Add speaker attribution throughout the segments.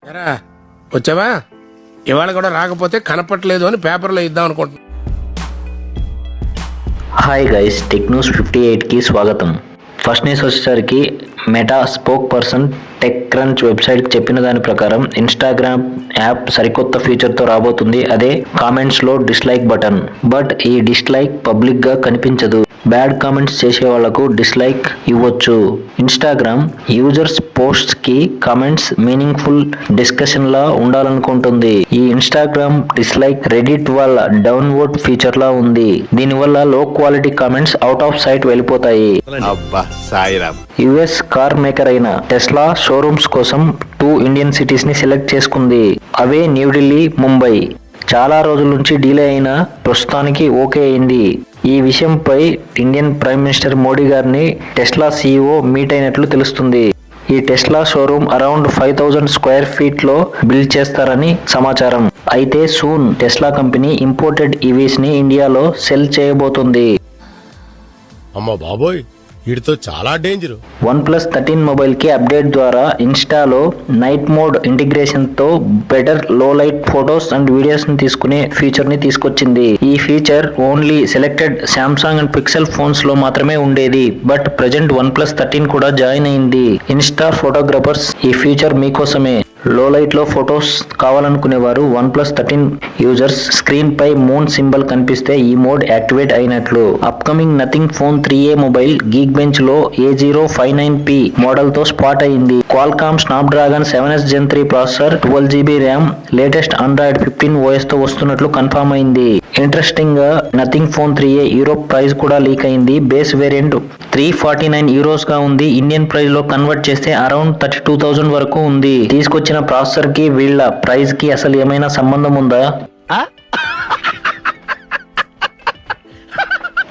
Speaker 1: ఎరా వచ్చావా? ఇవాళ కూడా రాకపోతే కనపట్లేదు అని పేపర్లో ఇద్దాం అనుకుంటున్నా.
Speaker 2: హాయ్ గైస్, టెక్ న్యూస్ 58కి స్వాగతం. ఫస్ట్ న్యూస్ వచ్చేసరికి meta spoke person tech crunch వెబ్సైట్కి చెప్పిన దాని ప్రకారం ఇన్స్టాగ్రామ్ యాప్ సరికొత్త ఫీచర్తో రాబోతుంది. అదే కామెంట్స్లో డిస్లైక్ బటన్. బట్ ఈ డిస్లైక్ పబ్లిక్గా కనిపించదు. బ్యాడ్ కామెంట్స్ చేసే వాళ్లకు డిస్లైక్ ఇవ్వచ్చు. ఇన్స్టాగ్రామ్ యూజర్స్ పోస్ట్స్కి కామెంట్స్ మీనింగ్ఫుల్ డిస్కషన్ లా ఉండాలనుకుంటుంది. ఈ ఇన్స్టాగ్రామ్ డిస్లైక్ రెడిట్ వాళ్ళ డౌన్వర్డ్ ఫీచర్ లా ఉంది. దీనివల్ల low quality comments out of sight వెళ్ళిపోతాయి. యుఎస్ కార్ మేకర్ అయిన టెస్లా షోరూమ్స్ కోసం 2 ఇండియన్ సిటీస్ ని సెలెక్ట్ చేసుకుంది. అవే న్యూఢిల్లీ, ముంబై. చాలా రోజుల నుంచి డిలే అయినా ప్రస్తుతానికి ఓకే అయింది. ఈ విషయంపై ఇండియన్ ప్రైమ్ మినిస్టర్ మోడీ గారిని టెస్లా సీఈఓ మీట్ అయినట్లు తెలుస్తుంది. ఈ Tesla showroom around 5000 square feet లో బిల్డ్ చేస్తారని సమాచారం. అయితే soon Tesla company imported EVs ని ఇండియాలో సెల్ చేయబోతుంది.
Speaker 1: అమ్మ బాబోయ్, వీడితో చాలా డేంజర్.
Speaker 2: OnePlus 13 మొబైల్ కి అప్డేట్ ద్వారా ఇన్స్టాలో నైట్ మోడ్ ఇంటిగ్రేషన్ తో బెటర్ లో లైట్ ఫొటోస్ అండ్ వీడియోస్ ని తీసుకునే ఫీచర్ ని తీసుకొచ్చింది. ఈ feature only selected Samsung and pixel phones లో మాత్రమే ఉండేది. బట్ ప్రెజెంట్ OnePlus 13 కూడా జాయిన్ అయింది. ఇన్స్టా ఫోటోగ్రాఫర్స్ ఈ ఫీచర్ మీకోసమే. లో లైట్ లో ఫొటోస్ కావాలనుకునేవారు OnePlus 13 యూజర్స్ స్క్రీన్ పై మూన్ సింబల్ కనిపిస్తే ఈ మోడ్ యాక్టివేట్ అయినట్లు. Upcoming nothing phone 3A mobile geek bench లో A059P మోడల్ తో స్పాట్ అయింది. Qualcomm Snapdragon 7S Gen 3 processor, 12GB RAM, latest Android 15 OS తో వస్తున్నట్లు కన్ఫర్మ్ అయింది. ఇంట్రెస్టింగ్ గా nothing phone 3A Europe price కూడా లీక్ అయింది. బేస్ వేరియంట్ 349 యూరోస్ గా ఉంది. ఇండియన్ ప్రైస్ లో కన్వర్ట్ చేస్తే అరౌండ్ 32,000 వరకు ఉంది. తీసుకొచ్చిన ప్రాసెసర్ కి వీళ్ళ ప్రైస్ కి అసలు ఏమైనా సంబంధం ఉందా?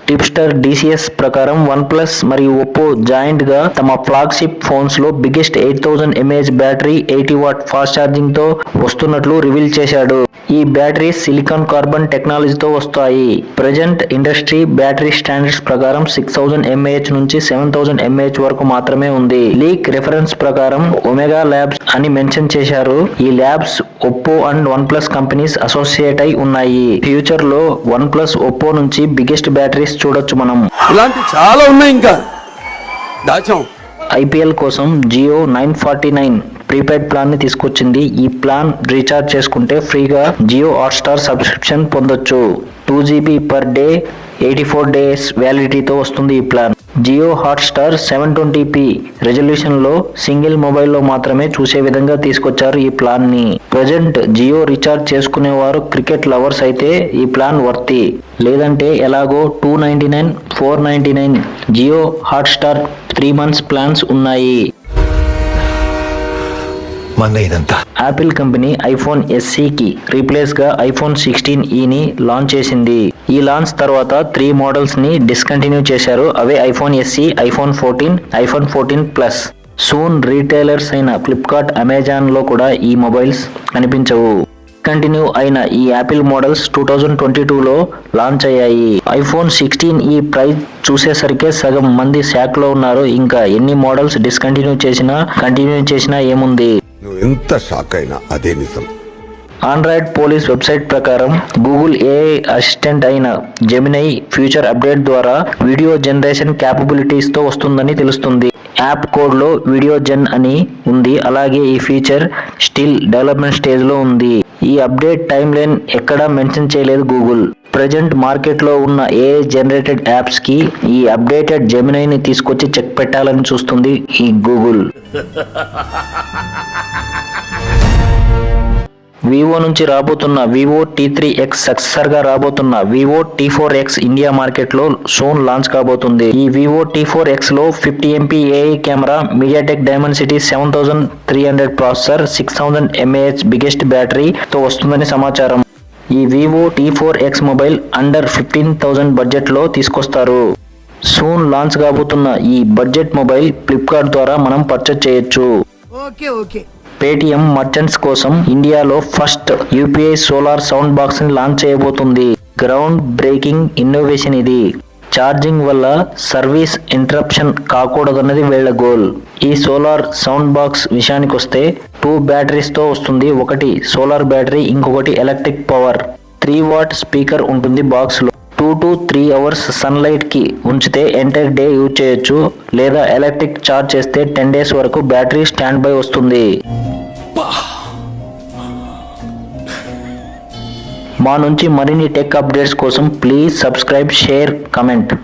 Speaker 2: టిప్స్టర్ DCS ప్రకారం OnePlus మరియు ఒప్పో జాయింట్ గా తమ ఫ్లాగ్షిప్ ఫోన్స్ లో biggest 8000 mAh battery 80W fast charging తో వస్తున్నట్లు రివీల్ చేశాడు. ఈ బ్యాటరీ సిలికాన్ కార్బన్ టెక్నాలజీతో వస్తాయి. ప్రెజెంట్ ఇండస్ట్రీ బ్యాటరీ స్టాండర్డ్స్ ప్రకారం 6000 mAh నుంచి 7000 mAh వరకు మాత్రమే ఉంది. లీక్ రిఫరెన్స్ ప్రకారం ఒమేగా ల్యాబ్స్ అని మెన్షన్ చేశారు. ఈ labs Oppo and OnePlus companies associate అయి ఉన్నాయి. ఫ్యూచర్ లో OnePlus ఒప్పో నుంచి బిగ్గెస్ట్ బ్యాటరీస్ చూడొచ్చు మనం.
Speaker 3: ఇలాంటి చాలా ఉన్నాయి. ఇంకా దాచాం.
Speaker 2: IPL కోసం జియో 949 ప్రీపెయిడ్ ప్లాన్ ని తీసుకొచ్చింది. ఈ ప్లాన్ రీఛార్జ్ చేసుకుంటే ఫ్రీగా జియో హాట్స్టార్ సబ్స్క్రిప్షన్ పొందొచ్చు. 2GB పర్ డే 84 డేస్ వ్యాలిడిటీతో వస్తుంది ఈ plan. Jio Hotstar 720p resolution లో సింగిల్ మొబైల్లో మాత్రమే చూసే విధంగా తీసుకొచ్చారు ఈ ప్లాన్ ని. ప్రజెంట్ జియో రీఛార్జ్ చేసుకునేవారు క్రికెట్ లవర్స్ అయితే ఈ ప్లాన్ వర్తి. లేదంటే ఎలాగో 299, 499 జియో హాట్స్టార్ 3 months ప్లాన్స్ ఉన్నాయి. యాపిల్ కంపెనీ ఐఫోన్ SE కి రీప్లేస్ గా ఐఫోన్ 16e ని లాంచ్ చేసింది. ఈ లాంచ్ తర్వాత 3 మోడల్స్ ని డిస్కంటిన్యూ చేశారు. అవే iPhone SE, iPhone 14, iPhone 14 plus. Soon retailers అయిన ఫ్లిప్కార్ట్, అమెజాన్ లో కూడా ఈ మొబైల్స్ కనిపించవు. కంటిన్యూ అయిన ఈ యాపిల్ మోడల్స్ 2022లో లాంచ్ అయ్యాయి. ఐఫోన్ 16e ప్రైస్ చూసేసరికి సగం మంది షాక్ లో ఉన్నారు. ఇంకా ఎన్ని మోడల్స్ డిస్కంటిన్యూ చేసినా ఏముంది.
Speaker 3: నువ్వు ఎంత షాక్ అయినా అదే నిజం.
Speaker 2: ఆండ్రాయిడ్ పోలీస్ వెబ్సైట్ ప్రకారం గూగుల్ AI అసిస్టెంట్ అయిన జెమినై ఫ్యూచర్ అప్డేట్ ద్వారా వీడియో జనరేషన్ క్యాపబిలిటీస్ తో వస్తుందని తెలుస్తుంది. యాప్ కోడ్ లో వీడియో జెన్ అని ఉంది. అలాగే ఈ ఫీచర్ స్టిల్ డెవలప్మెంట్ స్టేజ్ లో ఉంది. ఈ అప్డేట్ టైమ్ లైన్ ఎక్కడా మెన్షన్ చేయలేదు గూగుల్. ప్రెజెంట్ మార్కెట్ లో ఉన్న AI జనరేటెడ్ యాప్స్ కి ఈ అప్డేటెడ్ జెమినైని తీసుకొచ్చి చెక్ పెట్టాలని చూస్తుంది ఈ గూగుల్. వివో నుంచి రాబోతున్న వివో T3X సక్సెసర్ గా రాబోతున్న వివో T4X ఇండియా మార్కెట్ లో సోన్ లాంచ్ కాబోతుంది. ఈ వివో T4X లో 50MP AI camera, MediaTek Dimensity 7300 processor, 6000 mAh biggest battery తో వస్తుందని సమాచారం. ఈ Vivo T4X mobile under 15,000 budget లో తీసుకొస్తారు. సూన్ లాంచ్ కాబోతున్న ఈ బడ్జెట్ మొబైల్ ఫ్లిప్కార్ట్ ద్వారా మనం పర్చేజ్ చేయొచ్చు. పేటిఎం మర్చెంట్స్ కోసం ఇండియాలో first UPI solar sound box ని లాంచ్ చేయబోతుంది. గ్రౌండ్ బ్రేకింగ్ ఇన్నోవేషన్ ఇది. ఛార్జింగ్ వల్ల సర్వీస్ ఇంటరప్షన్ కాకూడదన్నది వీళ్ళ గోల్. ఈ సోలార్ సౌండ్ బాక్స్ విషయానికి వస్తే 2 బ్యాటరీస్ తో వస్తుంది. ఒకటి సోలార్ బ్యాటరీ, ఇంకొకటి ఎలక్ట్రిక్ పవర్. 3 వాట్ స్పీకర్ ఉంటుంది బాక్స్ లో. 2 to 3 అవర్స్ సన్లైట్ కి ఉంచితే ఎంటైర్ డే యూజ్ చేయొచ్చు. లేదా ఎలక్ట్రిక్ చార్జ్ చేస్తే 10 days వరకు బ్యాటరీ స్టాండ్ బై వస్తుంది. మా నుంచి మరిన్ని టెక్ అప్డేట్స్ కోసం ప్లీజ్ సబ్స్క్రైబ్, షేర్, కమెంట్.